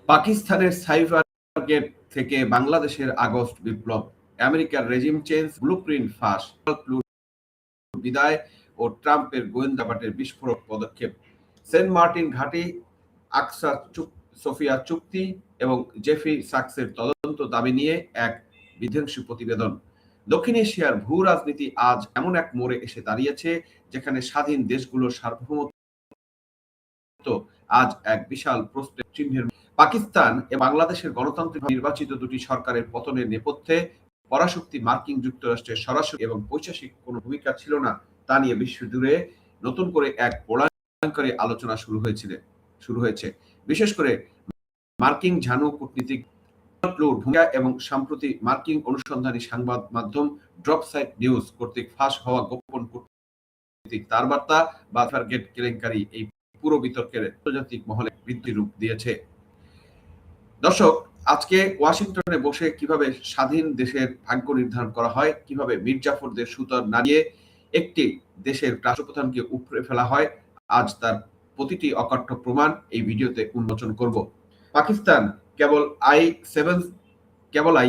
পাকিস্তানের cipher gate থেকে বাংলাদেশের আগস্ট বিপ্লব, আমেরিকার রেজিম চেঞ্জ, ব্লুপ্রিন্ট ফাঁস, বিদায় ও ট্রাম্পের গোয়েন্দাবাটের বিস্ফোরক পদক্ষেপ, সেন্ট মার্টিন ঘাঁটি, আকসা সোফিয়া চুক্তি এবং জেফি সাক্সের তদন্ত দাবি নিয়ে এক বিধ্বংসী প্রতিবেদন। দক্ষিণ এশিয়ার ভূ রাজনীতি আজ এমন এক মোড়ে এসে দাঁড়িয়েছে যেখানে স্বাধীন দেশগুলোর সার্বভৌমত্ব আজ এক বিশাল প্রশ্নের চিহ্নের। পাকিস্তান এবং বাংলাদেশের গণতান্ত্রিক নির্বাচিত দুটি সরকারের পতনের নেপথ্যে পরাশক্তি মার্কিন যুক্তরাষ্ট্রের সরাসরি এবং পৈশাচিক কোনো ভূমিকা ছিল না তা নিয়ে বিশ্বজুড়ে নতুন করে এক প্রলয়ঙ্করী আলোচনা শুরু হয়েছে। বিশেষ করে মার্কিন ঝানু কূটনীতিক ভূমিকা এবং সম্প্রতি মার্কিন অনুসন্ধানী সংবাদ মাধ্যম ড্রপ সাইট নিউজ কর্তৃক ফাঁস হওয়া গোপন কূটনীতিক তার বার্তা বা টার্গেট কেলেঙ্কারি এই পুরো বিতর্কের আন্তর্জাতিক মহলে বৃদ্ধি রূপ দিয়েছে। দর্শক, আজকে ওয়াশিংটনে বসে কিভাবে স্বাধীন দেশের ভাগ্য নির্ধারণ করা হয়, কিভাবে মীর জাফরদের সুতর নাড়িয়ে একটি দেশের রাষ্ট্রপ্রধানকে উপড়ে ফেলা হয়, আজ তার প্রতিটি অকাট্য প্রমাণ এই ভিডিওতে উন্মোচন করব। পাকিস্তান কেবল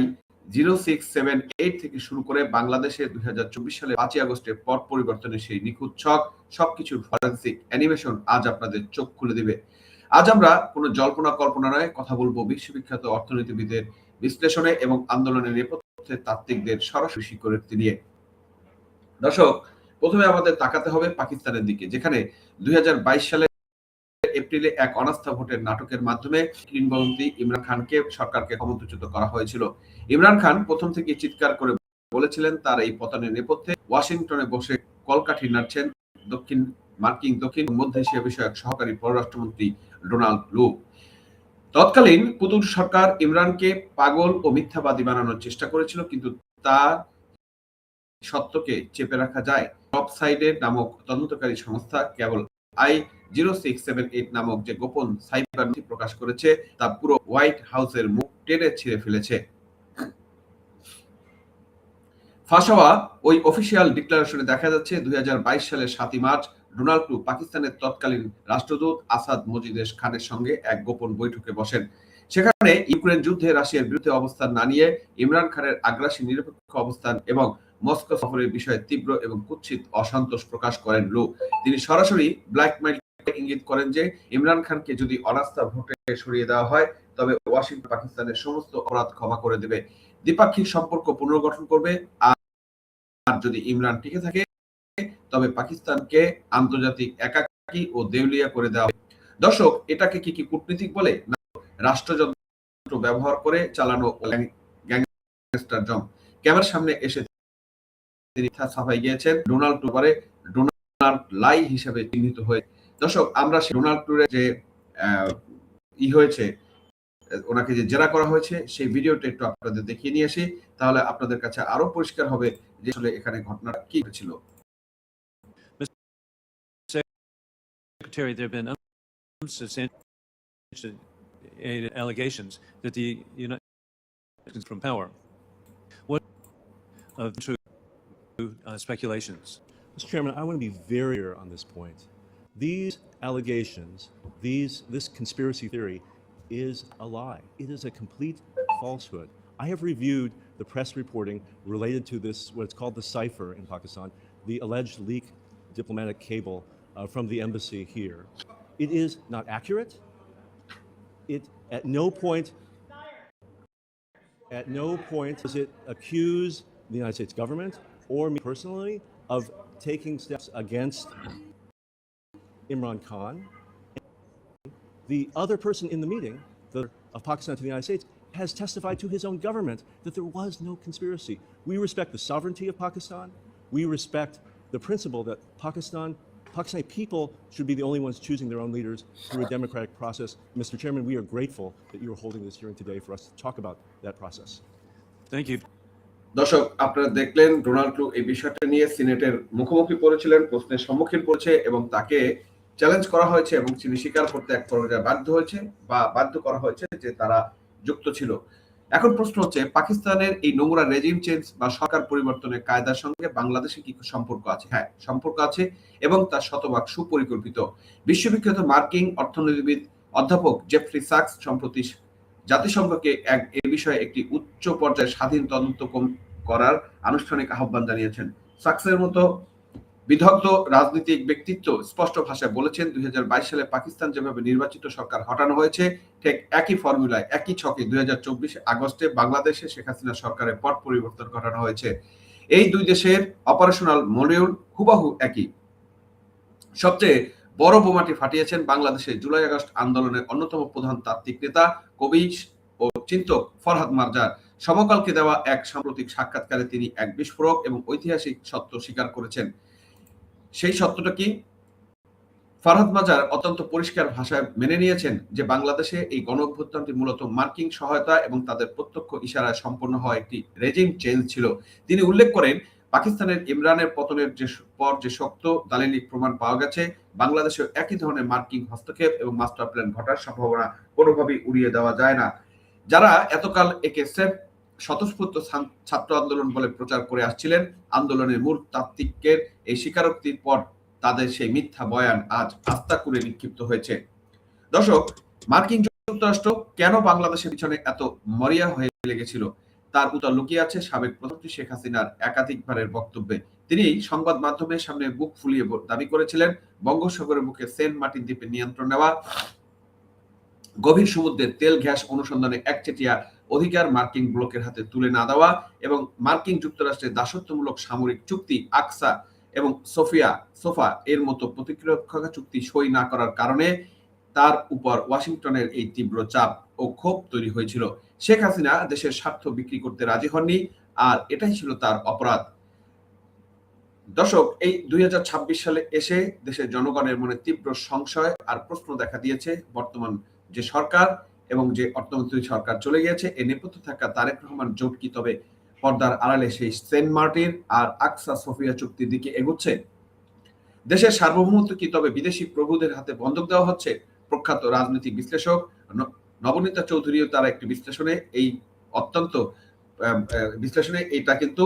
I-0678 থেকে শুরু করে বাংলাদেশে 2024 সালে 5 আগস্টের পর পরিবর্তনের সেই নিখুঁত ছক, সবকিছুর ফরেনসিক অ্যানিমেশন আজ আপনাদের চোখ খুলে দিবে। আজ আমরা কোনো জল্পনা কল্পনা নয় কথা বলবো বিশ্ববিখ্যাত অর্থনীতিবিদের বিশ্লেষণে এবং আন্দোলনের নেপথ্যে তাত্ত্বিকদের সরাসরি স্বীকারোক্তি নিয়ে। দর্শক, প্রথমে আমাদের তাকাতে হবে পাকিস্তানের দিকে, যেখানে 2022 সালে এপ্রিলে এক অনাস্থা ভোটের নাটকের মাধ্যমে কিংবদন্তি ইমরান খানকে সরকারকে ক্ষমতাচ্যুত করা হয়েছিল। ইমরান খান প্রথম থেকে চিৎকার করে বলেছিলেন তার এই পতনের নেপথ্যে ওয়াশিংটনে বসে কলকাঠি নাড়ছেন মার্কিন দক্ষিণ মধ্য এশিয়া বিষয়ক সহকারী পররাষ্ট্রমন্ত্রী ডোনাল্ড লু। তৎকালীন পুতুল সরকার ইমরানকে পাগল ও মিথ্যাবাদী বানানোর চেষ্টা করেছিল, কিন্তু তার সত্যকে চেপে রাখা যায়। টপ সাইডের নামক তদন্তকারী সংস্থা কেবল I-0678 নামক যে গোপন সাইবার নথি প্রকাশ করেছে তা পুরো হোয়াইট হাউসের মুখ টেনে ছিঁড়ে ফেলেছে। ফাঁস হওয়া ওই অফিসিয়াল ডিক্লারেশনে দেখা যাচ্ছে 2022 সালের 7 মার্চ ডোনাল্ড ট্রাম্প পাকিস্তানের তৎকালীন রাষ্ট্রদূত আসাদ মজিদ খানের সঙ্গে এক গোপন বৈঠকে বসেন। সেখানে ইউক্রেন যুদ্ধে রাশিয়ার বিরুদ্ধে অবস্থান না নিয়ে ইমরান খানের আগ্রাসী নিরপেক্ষ অবস্থান এবং মস্কো সফরের বিষয়ে তীব্র এবং কুৎসিত অসন্তোষ প্রকাশ করেন লু। তিনি সরাসরি ব্ল্যাকমেইল ইঙ্গিত করেন যে ইমরান খানকে যদি অনাস্থা ভোটে সরিয়ে দেওয়া হয় তবে ওয়াশিংটন পাকিস্তানের সমস্ত অপরাধ ক্ষমা করে দেবে, দ্বিপাক্ষিক সম্পর্ক পুনর্গঠন করবে, আর যদি ইমরান টিকে থাকে তবে পাকিস্তানকে আন্তর্জাতিক একাকী ও দেউলিয়া করে দেওয়া হবে। দর্শক, এটাকে কি কূটনীতিক বলে, না রাষ্ট্রযন্ত্র ব্যবহার করে চালানো গ্যাংস্টার জম? ক্যামেরার সামনে এসে তিনি সাফাই গিয়েছেন ডোনাল্ড ট্রাম্পের ডোনাল্ড লাই হিসেবে চিহ্নিত হয়ে। দর্শক, আমরা ডোনাল্ড ট্রাম্পের যে হয়েছে, ওনাকে যে জেরা করা হয়েছে সেই ভিডিওটা একটু আপনাদের দেখিয়ে নিয়ে আসি, তাহলে আপনাদের কাছে আরো পরিষ্কার হবে যে আসলে এখানে ঘটনাটা কি হয়েছিল। Secretary, there have been allegations that the United States from power. What of true speculations? Mr. Chairman, I want to be very clear on this point. These allegations, this conspiracy theory is a lie. It is a complete falsehood. I have reviewed the press reporting related to this, what's called the cipher in Pakistan, the alleged leak diplomatic cable from the embassy here. It is not accurate. It at no point does it accuse the United States government or me personally of taking steps against Imran Khan. The other person in the meeting, of Pakistan to the United States, has testified to his own government that there was no conspiracy. We respect the sovereignty of Pakistan. We respect the principle that Pakistani people should be the only ones choosing their own leaders through a democratic process. Mr. Chairman, we are grateful that you are holding this hearing today for us to talk about that process. Thank you. দর্শক, আপনারা দেখলেন Donald Trump এই বিষয়টা নিয়ে সিনেটের মুখোমুখি পড়েছিলেন, প্রশ্নের সম্মুখীন পড়েছে এবং তাকে চ্যালেঞ্জ করা হয়েছে এবং তিনি স্বীকার করতে এক পর্যায়ে বাধ্য করা হয়েছে যে তারা যুক্ত ছিল। এখন প্রশ্ন হচ্ছে, পাকিস্তানের এই নোংরা রেজিম চেঞ্জ বা সরকার পরিবর্তনের কায়দার সঙ্গে বাংলাদেশে কি সম্পর্ক আছে? হ্যাঁ, সম্পর্ক আছে এবং তার শতভাগ সুপরিকল্পিত। বিশ্ববিখ্যাত মার্কিন অর্থনীতিবিদ অধ্যাপক জেফ্রি সাক্স সম্প্রতি জাতিসংঘকে এ বিষয়ে একটি উচ্চ পর্যায়ের স্বাধীন তদন্ত করার আনুষ্ঠানিক আহ্বান জানিয়েছেন। সাকসের মতো বিদগ্ধ রাজনৈতিক ব্যক্তিত্ব স্পষ্ট ভাষায় বলেছেন 2022 সালে পাকিস্তান যেভাবে নির্বাচিত সরকার হটানো হয়েছে, ঠিক একই ফর্মুলায় একই ছকে 2024 আগস্টে বাংলাদেশে শেখ হাসিনা সরকারের পট পরিবর্তন ঘটানো হয়েছে। এই দুই দেশের অপারেশনাল মডিউল হুবাহু একই। সবচেয়ে বড় বোমাটি ফাটিয়েছেন বাংলাদেশে জুলাই আগস্ট আন্দোলনের অন্যতম প্রধান তাত্ত্বিক নেতা, কবি ও চিন্তক ফরহাদ মারজার। সমকালকে দেওয়া এক সাম্প্রতিক সাক্ষাৎকারে তিনি এক বিস্ফোরক এবং ঐতিহাসিক সত্য স্বীকার করেছেন। সেই সত্যটা কি? ফরহাদ মাজার অত্যন্ত পরিষ্কার ভাষায় মেনে নিয়েছেন যে বাংলাদেশে এই গণঅভ্যুত্থানটি মূলত মার্কিন সহায়তা এবং তাদের প্রত্যক্ষ ইশারায় সম্পন্ন হওয়া একটি রেজিম চেঞ্জ ছিল। তিনি উল্লেখ করেন, পাকিস্তানের ইমরানের পতনের পর যে শক্ত দালিলিক প্রমাণ পাওয়া গেছে, বাংলাদেশে একই ধরনের মার্কিন হস্তক্ষেপ এবং মাস্টার প্ল্যান ঘটার সম্ভাবনা কোনোভাবেই উড়িয়ে দেওয়া যায় না। যারা এতকাল একে স্রেফ স্বতঃস্ফূর্ত ছাত্র আন্দোলন বলে প্রচার করে আসছিলেন, আন্দোলনের মূল তাত্ত্বিকের এই স্বীকারোক্তির পর তাদের সেই মিথ্যা বয়ান আজ আস্থা করে নিক্ষিপ্ত হয়েছে। দর্শক, মার্কিন যুক্তরাষ্ট্র কেন বাংলাদেশের পিছনে এত মরিয়া হয়ে লেগেছিল, তার উত্তর লুকিয়ে আছে সাবেক প্রধানমন্ত্রী শেখ হাসিনার একাধিকবারের বক্তব্যে। তিনি সংবাদ মাধ্যমের সামনে বুক ফুলিয়ে দাবি করেছিলেন, বঙ্গোপসাগরের বুকে সেন্ট মার্টিন দ্বীপের নিয়ন্ত্রণ নেওয়া, গভীর সমুদ্রের তেল গ্যাস অনুসন্ধানে একচেটিয়া অধিকার মার্কিন ব্লকের হাতে তুলে না দেওয়া এবং মার্কিন যুক্তরাষ্ট্রের দাসত্বমূলক সামরিক চুক্তি আকসা এবং সোফা এর মতো প্রতিরক্ষা চুক্তি সই না করার কারণে তার উপর ওয়াশিংটনের এই তীব্র চাপ ও ক্ষোভ তৈরি হয়েছিল। শেখ হাসিনা দেশের স্বার্থ বিক্রি করতে রাজি হননি, আর এটাই ছিল তার অপরাধ। দর্শক, এই 2026 সালে এসে দেশের জনগণের মনে তীব্র সংশয় আর প্রশ্ন দেখা দিয়েছে। বর্তমান যে সরকার এবং যে অর্থমন্ত্রী সরকার চলে গিয়েছে, এ নেপথ্যে থাকা তারেক রহমান জোট কি তবে পর্দার আড়ালে সেই সেন্ট মার্টিন আর আকসা সোফিয়া চুক্তির দিকে এগোচ্ছে? দেশের সার্বভৌমত্ব কি তবে বিদেশি প্রভুদের হাতে বন্ধক দেওয়া হচ্ছে? প্রখ্যাত রাজনৈতিক বিশ্লেষক নবনীতা চৌধুরীও তার একটি বিশ্লেষণে এটা কিন্তু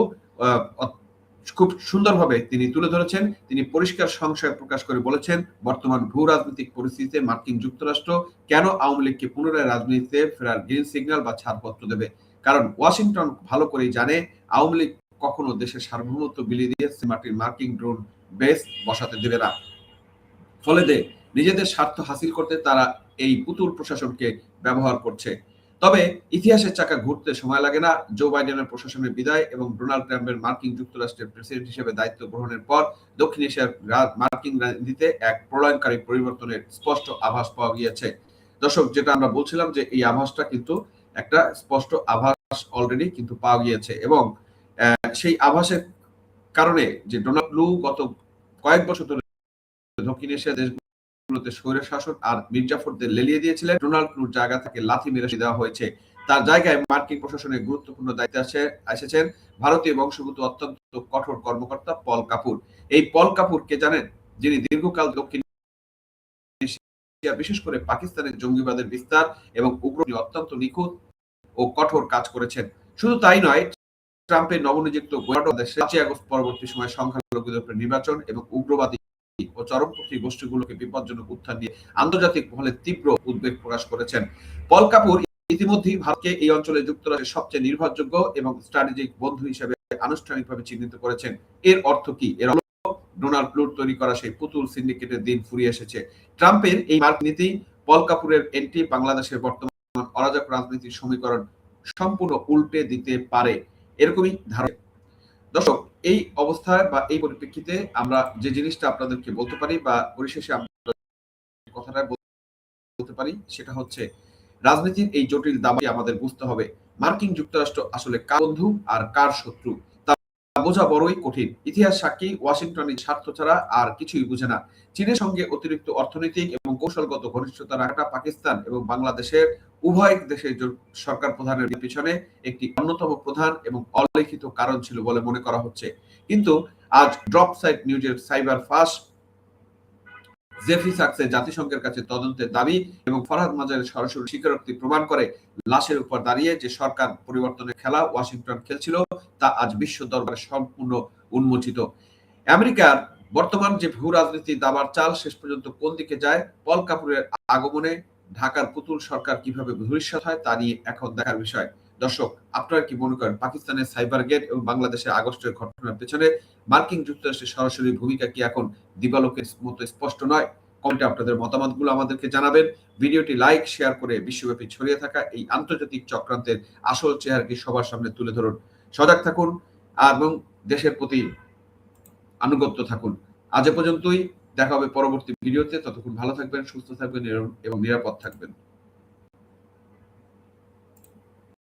খুব সুন্দরভাবে তিনি তুলে ধরেছেন। তিনি পরিষ্কার সংশয় প্রকাশ করে বলেছেন, বর্তমান ভূ রাজনৈতিক পরিস্থিতিতে মার্কিন যুক্তরাষ্ট্র কেন আওয়ামী লীগকে পুনরায় রাজনীতিতে ফেরার গ্রিন সিগন্যাল বা ছাড়পত্র দেবে? কারণ ওয়াশিংটন ভালো করেই জানে আওয়ামী লীগ কখনো দেশের সার্বভৌমত্ব বিলিয়ে দিয়ে মার্কিন ড্রোন বেস বসাতে দেবে না। ফলে নিজেদের স্বার্থ হাসিল করতে তারা এই পুতুল প্রশাসনকে ব্যবহার করছে। তবে ইতিহাসের চাকা ঘুরতে সময় লাগে না। জো বাইডেনের প্রশাসনের বিদায় এবং ডোনাল্ড ট্রাম্পের মার্কিন যুক্তরাষ্ট্রের প্রেসিডেন্ট হিসেবে দায়িত্ব গ্রহণের পর দক্ষিণ এশিয়ার মার্কিন রাজনীতিতে এক প্রলয়নকারী পরিবর্তনের স্পষ্ট আভাস পাওয়া গিয়েছে। দর্শক, যেটা আমরা বলছিলাম যে এই আভাসটা কিন্তু একটা স্পষ্ট আভাস অলরেডি কিন্তু পাওয়া গিয়েছে এবং সেই আভাসের কারণে যে ডোনাল্ড ট্রাম্প গত কয়েক বছর ধরে দক্ষিণ এশিয়া দেশগুলোতে স্বৈর শাসন আর মির্জাফরদের লেলিয়ে দিয়েছিলেন, ডোনাল্ড ট্রাম্পের জায়গা থেকে লাথি মেরে দেওয়া হয়েছে। তার জায়গায় মার্কিন প্রশাসনের গুরুত্বপূর্ণ দায়িত্বে এসেছেন ভারতীয় বংশোদ্ভূত অত্যন্ত কঠোর কর্মকর্তা পল কাপুর। এই পল কাপুর কে জানেন? যিনি দীর্ঘকাল দক্ষিণ এশিয়া বিশেষ করে পাকিস্তানের জঙ্গিবাদের বিস্তার এবং উগ্র অত্যন্ত নিখুঁত ও কঠোর কাজ করেছেন। শুধু তাই নয়, ট্রাম্পের নবনিযুক্ত দেশে 5 আগস্ট পরবর্তী সময় সংখ্যালঘুদের উপর নির্বাচন এবং উগ্রবাদী ও চরমপন্থী গোষ্ঠীগুলোকে বিপজ্জনক উত্থান নিয়ে আন্তর্জাতিক মহলে তীব্র উদ্বেগ প্রকাশ করেছেন। পল কাপুর ইতিমধ্যেই ভারতকে এই অঞ্চলে যুক্তরাষ্ট্রের সবচেয়ে নির্ভরযোগ্য এবং স্ট্র্যাটেজিক বন্ধু হিসেবে আনুষ্ঠানিকভাবে চিহ্নিত করেছেন। এর অর্থ কি? এর অর্থ ডোনাল্ড ট্রাম্প তৈরি করা সেই পুতুল সিন্ডিকেটের দিন ফুরিয়ে এসেছে। ট্রাম্পের এই মার্কিন নীতি পল কাপুরের এন্ট্রি বাংলাদেশের বর্তমান অরাজক রাজনীতির সমীকরণ সম্পূর্ণ উল্টে দিতে পারে, এরকমই ধারণা। দর্শক, এই অবস্থায় বা এই পরিপ্রেক্ষিতে আমরা যে জিনিসটা আপনাদেরকে বলতে পারি বা পরিশেষে আমরা কথাটা বলতে পারি সেটা হচ্ছে, রাজনীতির এই জটিল দাবি আমাদের বুঝতে হবে মার্কিন যুক্তরাষ্ট্র আসলে কার বন্ধু আর কার শত্রু তা বোঝা বড়ই কঠিন। ইতিহাস সাক্ষী, ওয়াশিংটনের স্বার্থ ছাড়া আর কিছুই বুঝে না। চীনের সঙ্গে অতিরিক্ত অর্থনৈতিক এবং কৌশলগত ঘনিষ্ঠতা রাখাটা পাকিস্তান এবং বাংলাদেশের উভয় দেশের সরকার প্রধানের পিছনে একটি অন্যতম প্রধান এবং অলিখিত কারণ ছিল বলে মনে করা হচ্ছে। কিন্তু আজ ড্রপ সাইট নিউজের সাইবার ফাঁস, জেফরি সাকসের জাতিসংঘের কাছে তদন্তের দাবি এবং ফরহাদ মাজারের সরাসরি স্বীকারোক্তি প্রমাণ করে লাশের উপর দাঁড়িয়ে যে সরকার পরিবর্তনের খেলা ওয়াশিংটন খেলছিল তা আজ বিশ্ব দরবারে সম্পূর্ণ উন্মোচিত। আমেরিকার বর্তমান যে ভূ রাজনীতি দাবার চাল শেষ পর্যন্ত কোন দিকে যায়? পল কাপুরের আগমনে ঢাকার পুতুল সরকার কিভাবে ভবিষ্যৎ হয় তা নিয়ে এখন দেখার বিষয়। দর্শক, আপনারা কি মনে করেন পাকিস্তানের সাইবার গেট এবং বাংলাদেশের আগস্টের ঘটনার পেছনে মার্কিন যুক্তরাষ্ট্রের সরাসরি ভূমিকা কি এখন দিবালোকের মতো স্পষ্ট নয়? কমেন্টে আপনাদের মতামতগুলো আমাদেরকে জানাবেন। ভিডিওটি লাইক শেয়ার করে বিশ্বব্যাপী ছড়িয়ে থাকা এই আন্তর্জাতিক চক্রান্তের আসল চেহারাটি সবার সামনে তুলে ধরুন। সজাগ থাকুন এবং দেশের প্রতি আনুগত্য থাকুন। আজ এ পর্যন্তই, দেখা হবে পরবর্তী ভিডিওতে। ততক্ষণ ভালো থাকবেন, সুস্থ থাকবেন এবং নিরাপদ থাকবেন।